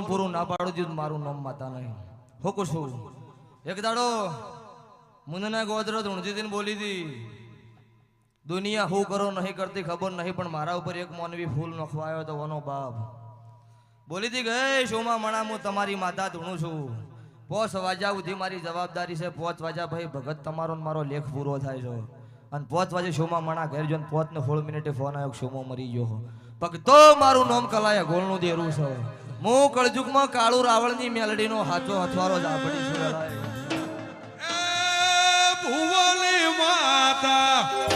પૂરું ના પાડું દીધું મારું નામ માતા નહીં હોકું છું એક દાડો મુનના ગોદરો ધૂણજીને બોલી હતી દુનિયા હું કરો નહીં કરતી ખબર નહીં પણ મારા ઉપર એક મોનવી ફૂલ નખવાયો તો વનો બાપ બોલી હતી ગઈ શોમાં મણા હું તમારી માતા ધૂણું છું 5 વાગ્યા સુધી મારી જવાબદારી છે 5 વાગ્યા ભાઈ ભગત તમારો મારો લેખ પૂરો થાય છે અને 5 વાગે શોમાં મણા ઘેર જોઈને 5 ને 16 મિનિટે ફોન આવ્યો શોમો મરી ગયો ભગતો મારું નામ કલાયા ગોળનું દેરું છે હું કળજુગમાં કાળુ રાવળની મેલડીનો હાચો હથવારો જ આપડી છું ભુવની માતા